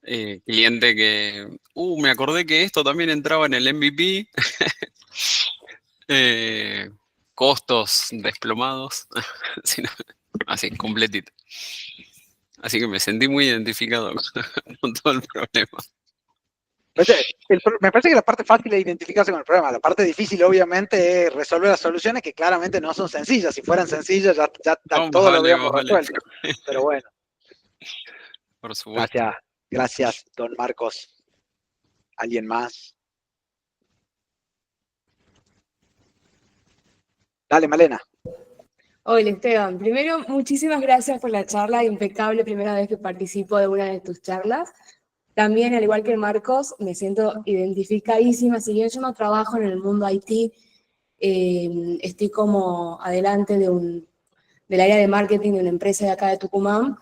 Cliente que, me acordé que esto también entraba en el MVP. Eh, Costos desplomados. Así, completito. Así que me sentí muy identificado con todo el problema. Me parece que la parte fácil es identificarse con el problema. La parte difícil, obviamente, es resolver las soluciones que claramente no son sencillas. Si fueran sencillas, ya No, todo lo más habríamos vale. resuelto. Pero bueno, Por supuesto. gracias, gracias, don Marcos. ¿Alguien más? Dale, Malena. Hola Esteban, primero muchísimas gracias por la charla, impecable, primera vez que participo de una de tus charlas. También, al igual que Marcos, me siento identificadísima, si bien yo no trabajo en el mundo IT, estoy como adelante del área de marketing de una empresa de acá de Tucumán,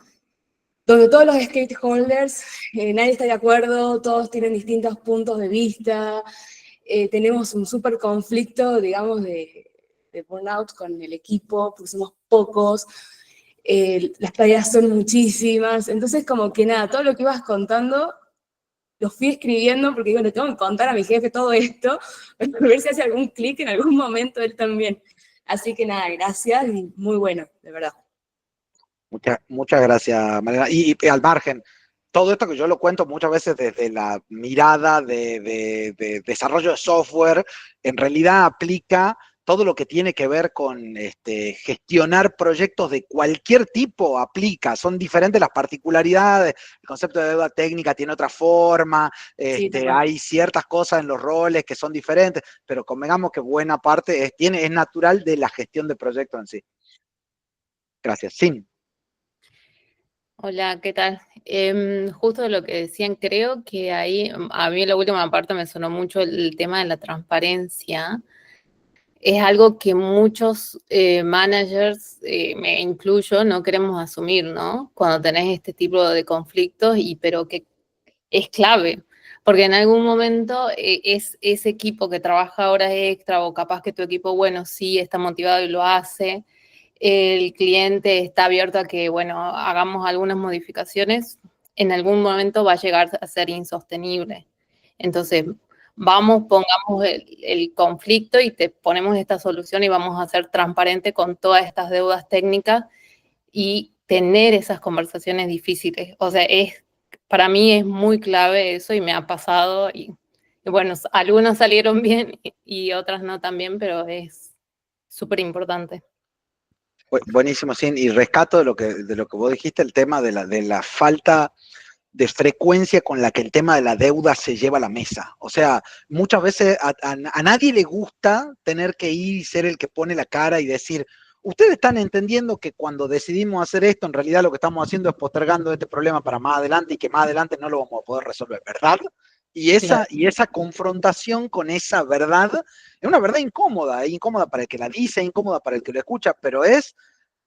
donde todos los stakeholders, nadie está de acuerdo, todos tienen distintos puntos de vista, tenemos un súper conflicto, digamos, de burnout con el equipo, porque somos pocos, las tareas son muchísimas, entonces como que nada, todo lo que ibas contando, lo fui escribiendo porque digo, le tengo que contar a mi jefe todo esto, para ver si hace algún clic en algún momento él también. Así que nada, gracias y muy bueno, de verdad. Muchas gracias, Malena. Y al margen, todo esto que yo lo cuento muchas veces desde la mirada de desarrollo de software, en realidad aplica todo lo que tiene que ver con gestionar proyectos de cualquier tipo, aplica. Son diferentes las particularidades. El concepto de deuda técnica tiene otra forma, Sí, hay ciertas cosas en los roles que son diferentes, pero convengamos que buena parte es natural de la gestión de proyectos en sí. Gracias. Sin. Hola, ¿qué tal? Justo lo que decían, creo que ahí, a mí la última parte me sonó mucho el tema de la transparencia. Es algo que muchos managers, me incluyo, no queremos asumir, ¿no? Cuando tenés este tipo de conflictos, pero que es clave, porque en algún momento es ese equipo que trabaja horas extra o capaz que tu equipo, bueno, sí está motivado y lo hace, el cliente está abierto a que, bueno, hagamos algunas modificaciones, en algún momento va a llegar a ser insostenible. Entonces, pongamos el conflicto y te ponemos esta solución y vamos a ser transparente con todas estas deudas técnicas y tener esas conversaciones difíciles. O sea, para mí es muy clave eso y me ha pasado y bueno, algunas salieron bien y otras no tan bien, pero es súper importante. Buenísimo, sí, y rescato de lo que vos dijiste, el tema de la falta de frecuencia con la que el tema de la deuda se lleva a la mesa. O sea, muchas veces a nadie le gusta tener que ir y ser el que pone la cara y decir, ustedes están entendiendo que cuando decidimos hacer esto, en realidad lo que estamos haciendo es postergando este problema para más adelante y que más adelante no lo vamos a poder resolver, ¿verdad? Y esa confrontación con esa verdad es una verdad incómoda, incómoda para el que la dice, incómoda para el que lo escucha, pero es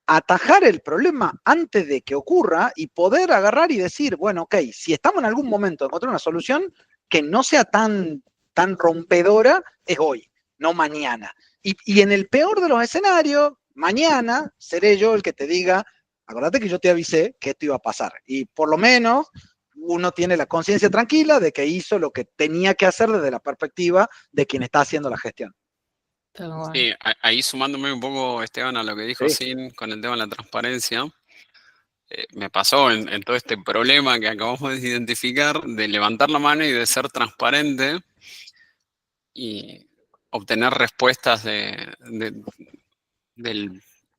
atajar el problema antes de que ocurra y poder agarrar y decir, bueno, ok, si estamos en algún momento de encontrar una solución que no sea tan rompedora, es hoy, no mañana. Y en el peor de los escenarios, mañana seré yo el que te diga, acordate que yo te avisé que esto iba a pasar. Y por lo menos uno tiene la conciencia tranquila de que hizo lo que tenía que hacer desde la perspectiva de quien está haciendo la gestión. Sí, ahí sumándome un poco, Esteban, a lo que dijo Sin con el tema de la transparencia, me pasó en todo este problema que acabamos de identificar, de levantar la mano y de ser transparente y obtener respuestas del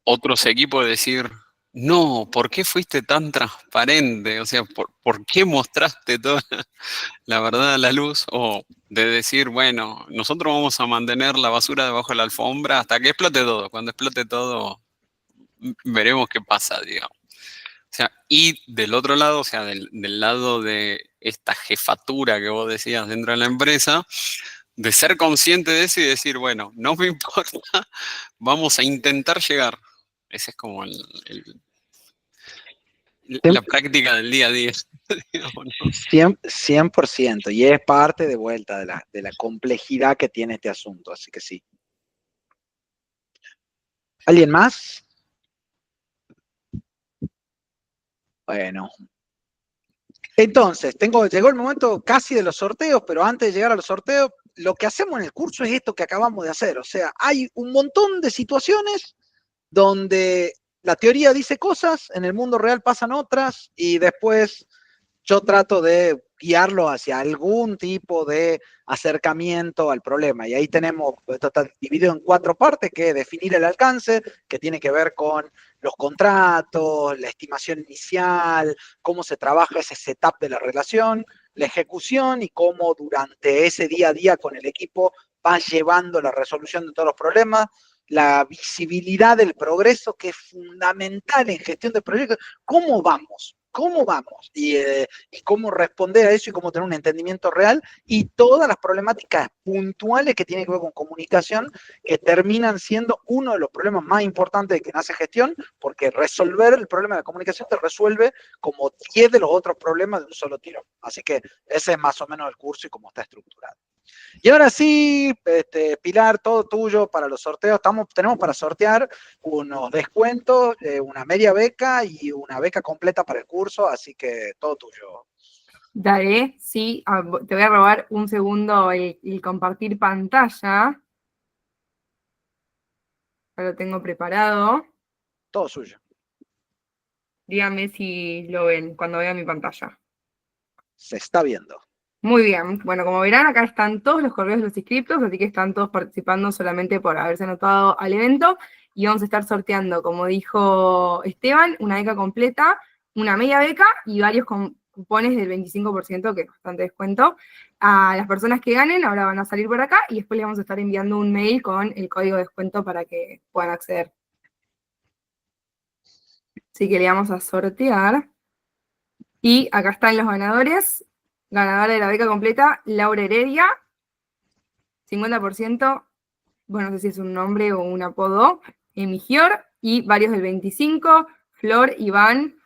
otros equipos, de decir, no, ¿por qué fuiste tan transparente? O sea, ¿por qué mostraste toda la verdad a la luz? O de decir, bueno, nosotros vamos a mantener la basura debajo de la alfombra hasta que explote todo. Cuando explote todo, veremos qué pasa, digamos. O sea, y del otro lado, o sea, del lado de esta jefatura que vos decías dentro de la empresa, de ser consciente de eso y decir, bueno, no me importa, vamos a intentar llegar. Ese es como la práctica del día a día. Digamos, ¿no? 100%, y es parte de vuelta de la complejidad que tiene este asunto, así que sí. ¿Alguien más? Bueno. Entonces, llegó el momento casi de los sorteos, pero antes de llegar a los sorteos, lo que hacemos en el curso es esto que acabamos de hacer. O sea, hay un montón de situaciones donde la teoría dice cosas, en el mundo real pasan otras, y después yo trato de guiarlo hacia algún tipo de acercamiento al problema. Y ahí tenemos, esto está dividido en 4 partes, que es definir el alcance, que tiene que ver con los contratos, la estimación inicial, cómo se trabaja ese setup de la relación, la ejecución y cómo durante ese día a día con el equipo vas llevando la resolución de todos los problemas, la visibilidad del progreso, que es fundamental en gestión de proyectos. ¿Cómo vamos? ¿Cómo vamos? Y cómo responder a eso y cómo tener un entendimiento real, y todas las problemáticas puntuales que tienen que ver con comunicación, que terminan siendo uno de los problemas más importantes de que nace gestión, porque resolver el problema de la comunicación te resuelve como 10 de los otros problemas de un solo tiro. Así que ese es más o menos el curso y cómo está estructurado. Y ahora sí, Pilar, todo tuyo para los sorteos. Tenemos para sortear unos descuentos, una media beca y una beca completa para el curso, así que todo tuyo. Dale, sí, te voy a robar un segundo el compartir pantalla. Ya lo tengo preparado. Todo suyo. Díganme si lo ven cuando vean mi pantalla. Se está viendo. Muy bien, bueno, como verán, acá están todos los correos de los inscriptos, así que están todos participando solamente por haberse anotado al evento, y vamos a estar sorteando, como dijo Esteban, una beca completa, una media beca y varios cupones del 25%, que es bastante descuento. A las personas que ganen ahora van a salir por acá y después les vamos a estar enviando un mail con el código de descuento para que puedan acceder. Así que le vamos a sortear. Y acá están los ganadores. Ganadora de la beca completa, Laura Heredia, 50%, bueno, no sé si es un nombre o un apodo, Emigior, y varios del 25, Flor, Iván,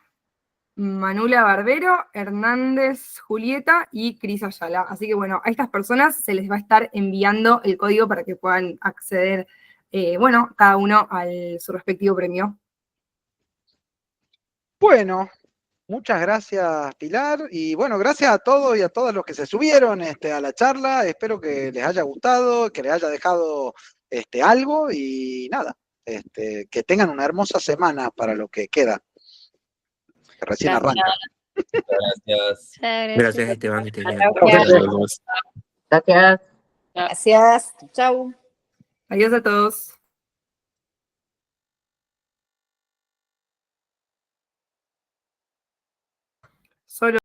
Manula Barbero, Hernández Julieta y Cris Ayala. Así que bueno, a estas personas se les va a estar enviando el código para que puedan acceder, bueno, cada uno a su respectivo premio. Bueno, muchas gracias, Pilar. Y bueno, gracias a todos y a todos los que se subieron a la charla. Espero que les haya gustado, que les haya dejado algo y nada, que tengan una hermosa semana para lo que queda, que recién Gracias. arranca. Gracias. Gracias, Esteban, que estés bien. Gracias. Gracias. Gracias. Chau. Adiós a todos. Solo